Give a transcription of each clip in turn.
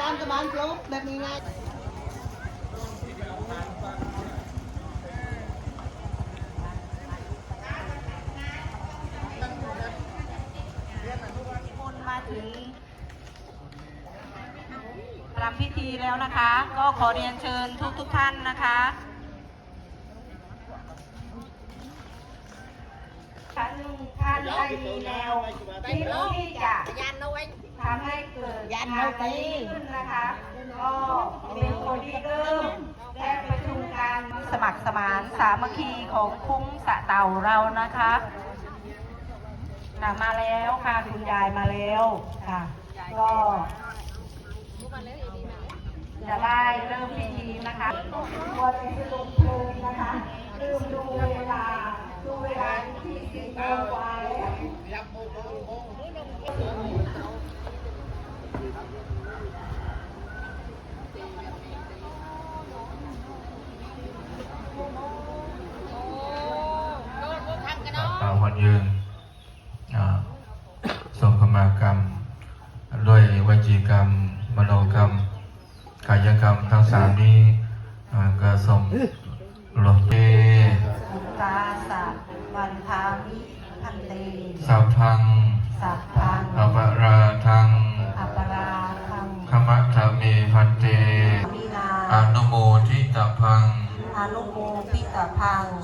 านกับบ้านจบแบบนี้ง่ายคนมาถึงทำพิธีแล้วนะคะ ก็ขอเรียนเชิญทุกท่านนะคะท่านได้มีแนวคิดที่จะทำให้เกิดงานนี้ขึ้นนะคะก็เป็นคนที่เริ่มและประชุมการสมัครสมานสามัคคีของคุ้งสะเต่าเรานะคะมาแล้วค่ะคุณยายมาแล้วค่ะก็จะได้เริ่มพิธีนะคะวันนี้จะลงเพลินนะคะลืมดูเวลาที่10 โมงกว่าแล้ววันยืนทรงกรรมกรรมด้วยวจีกรรมมโนกรรมกายกรรมทั้งสามนี้ก็ทรงหลวงเตตาสัพวันทามิพันเตสัพพังอปราทังขมะทามิพันเตอนุโมทิตพัง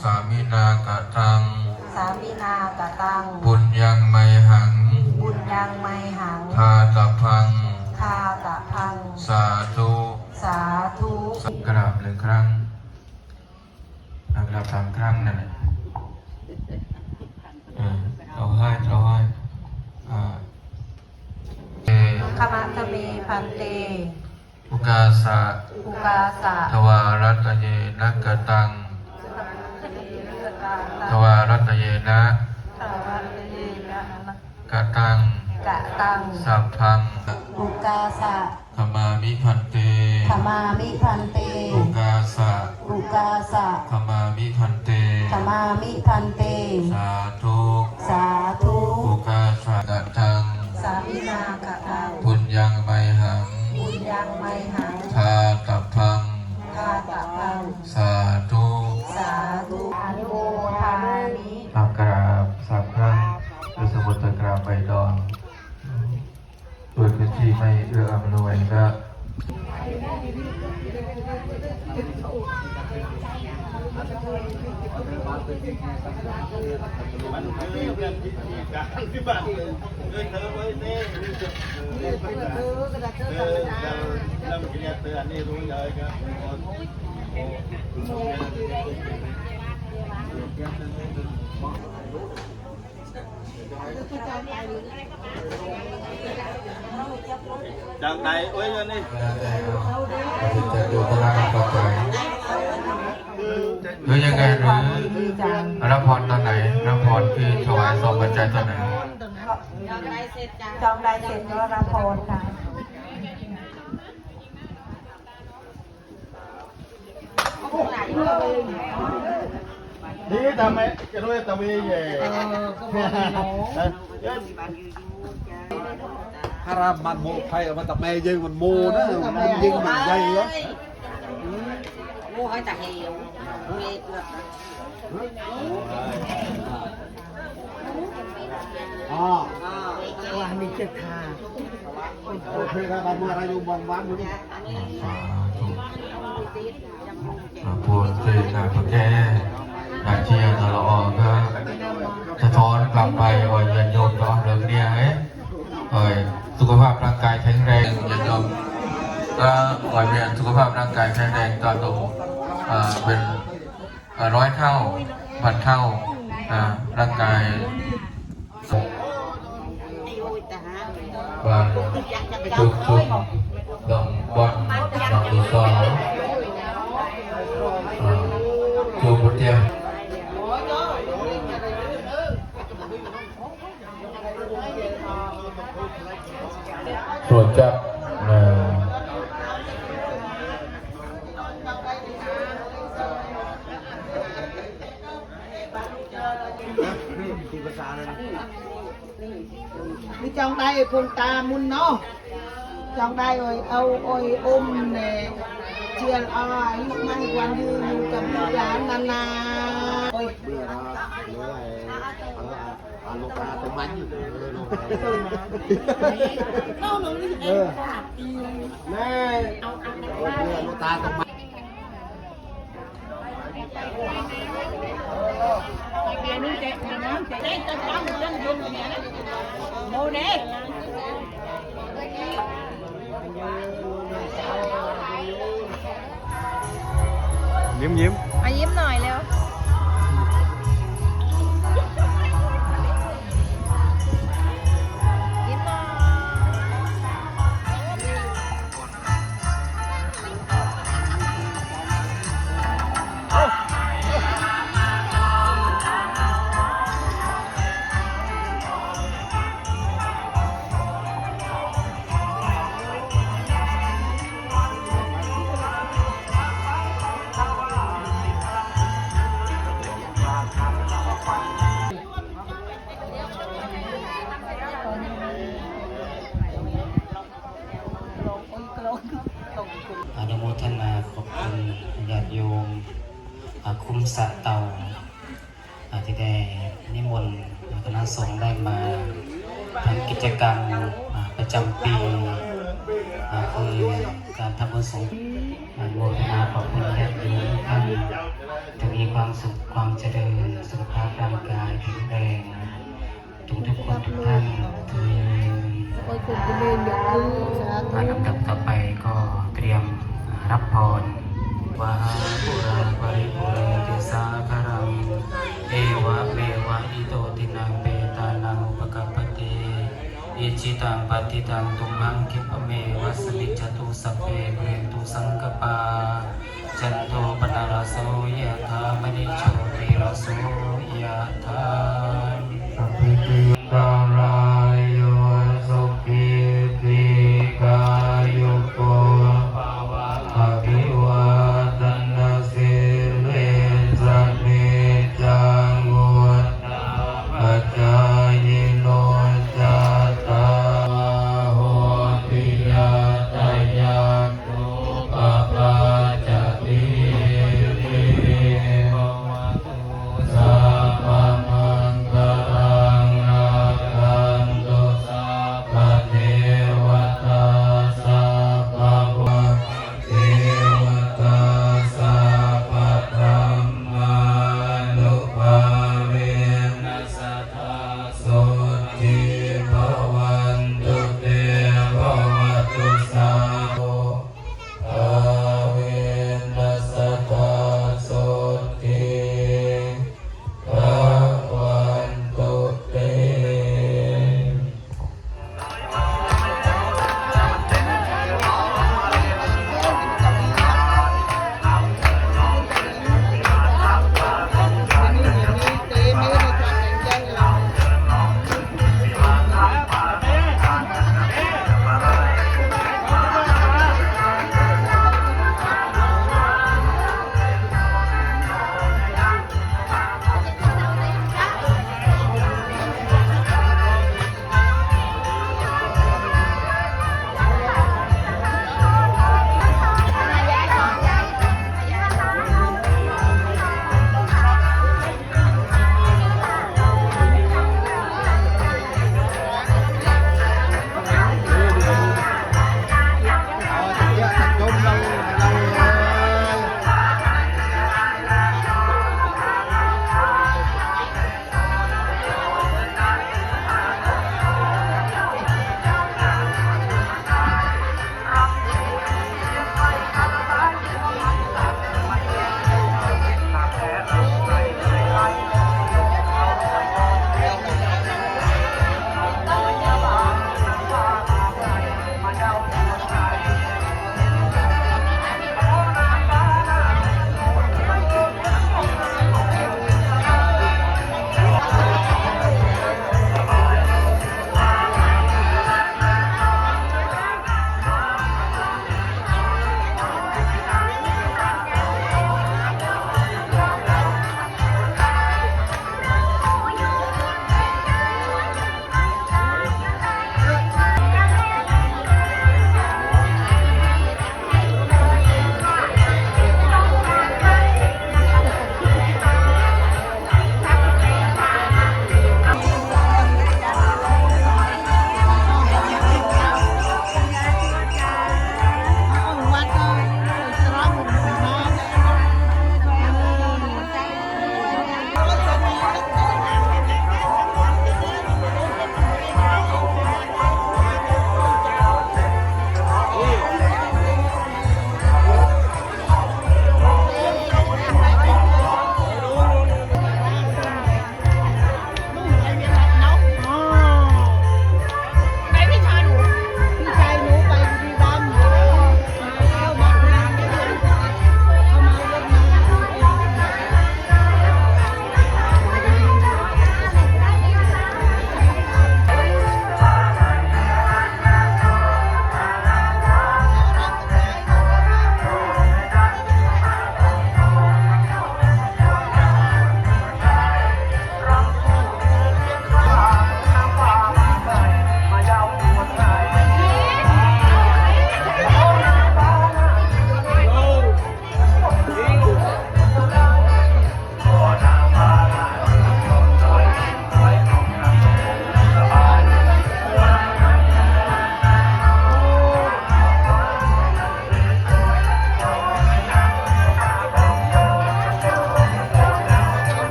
สามินากตังบุญยังไมหังทาตพังสาธุกราบ1 ครั้งกราบ3 ครั้งนั่นแหละเราให้ขมะทเมพันเตอุกาสะทวารัตเยนะกตังทวารัตเยนะกตังสัพพังอุกาสะขมามิพันเตอุกาสะขมามิพันเตสาธุอุกาสะกตังสามินากตังบุญยังไมหังทาตพังสาธุอนุโมทามิกราบ3 ครั้งด้วยสมุทรกราบใบดอนโดยพื้นที่ไม่เอื้ออำนวยก็จังไหนโอ้ยนี่จะดูพลังต่อไปหรือยังไงหรือรับพรตอนไหนรับพรคือถวายซองปัจจัยตอนไหนจองได้เสร็จก็รับพรค่ะนี่ทำไมจะรู้ทำไมเย่ฮารามันโมไฟมันแต่แม่ยิงมันโมนะมันยิงมันใหญ่เหรอโมให้แต่เหี่ยวเงี้ยวันนี้จะทาโอเคครับมาอะไรอยู่บนวันอยู่นี่พูดเจอการแก้นาเชียตลอดก็สะท้อนกลับไปว่าเย็นโยมตอนเรื่องเนี้ยสุขภาพร่างกายแข็งแรงเย็นโยมก็วันเนี้ยสุขภาพร่างกายแข็งแรงตอนตัวเป็น100 เท่า1,000 เท่าร่างกายวันจุกลงบนลงดูซอจูบุตรเนี่ยโปรดจับนี่จองได้พุงตามุนเนาะ จองได้เอาเนี่ยเชียร์อายุมันกวันยืนอยู่กับลูกหลานนานๆ เบื่อนะหรืออะไรลูกตาตัวมันอยู่แม่เบื่อลูกตาตัวมัน ยิ้มยิ้ม มายิ้มหน่อยเร็วยิ้มหน่อย อนุโมทนาขอบคุณญาติโยมคุ้มสะเตาที่ได้นิมนต์คณะสงฆ์ได้มาทำกิจกรรมประจำปีคือการทำบุญสงฆ์อนุโมทนาขอบคุณญาติโยมทุกท่านจะมีความสุขความเจริญสุขภาพร่างกายแข็งแรงทุกคนทุกท่านลำดับต่อไปก็เตรียมรับพรวาปุราปริปุเรนติสาคารังเอวะเมวะอิโตตินังเปตานังอุปกัปปติอิจิตังปฏิตังตุมหังคิปะเมวะสมิจจตุสัพเพเรนตุสังกปาจันโทปนารโสยะธามณิโชติรโสยะธาสัพพิติการายโยสุขิติกายุโกภะภิวาทนาสิริสเนจังวุฒาปัจจายโนจัตตาโหติยาตายาตุปปาจติติภวตุสัพพมัง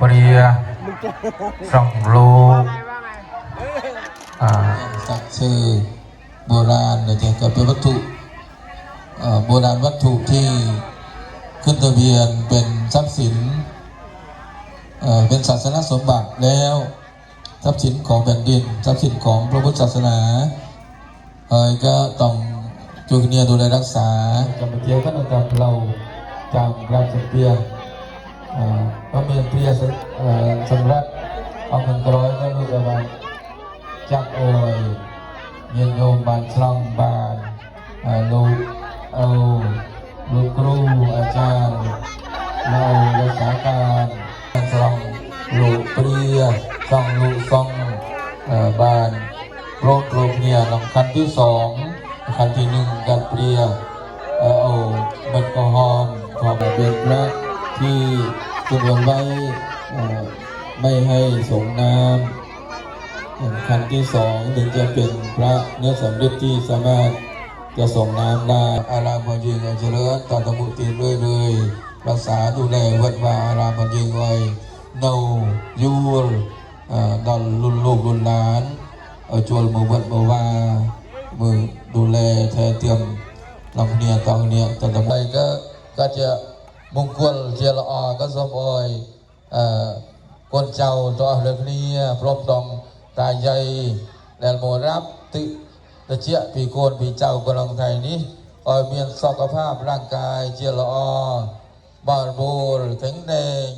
ปรียส่องโลสักชื่อโบราณเนี่ยจะเป็นวัตถุโบราณวัตถุที่ขึ้นทะเบียนเป็นทรัพย์สินเป็นศาสนสมบัติแล้วทรัพย์สินของแผ่นดินทรัพย์สินของพระพุทธศาสนาก็ต้องจูเนียดูแลรักษากับเทียก็ต้องการเราจำรับสักเพียงก็มีเพียสำรับเอาเงินร้อยก็รู้ว่าจักโอยเย็นโยมบานคลองบานลูกเอาลูกครูอาจารย์เรารักษาการคลองลูกเปรียคลองลูกซองบานโรคเนี่ยลำคันที่2คันที่1กันเปรียเอามันก็หอมพอมาเป็นพระที่จุดไว้ไม่ให้สงน้ำคันที่2ถึงจะเป็นพระเนื้อสำริดที่สามารถจะส่งน้ำได้อารามมันยิงเจริญตอนตะมุตีเรื่อยๆรักษาดูแลวัดวาอารามมันยิงไว้เนายูลดอนรุ่นลูกรุ่นหลานจวนมือวัดมือว่ามือดูแลแทนเตรียมลำเนียตองเนียตอนต่อไปก็จะมงคลเจริญก็สมออยคนเจ้าตัวเรื่องนี้พร้อมต้องตายใจและโมรับติตะเจียปีโกนปีเจ้ากำลังไทยนี้มีสุขภาพร่างกายเจริญบาลบูรแข็งแรง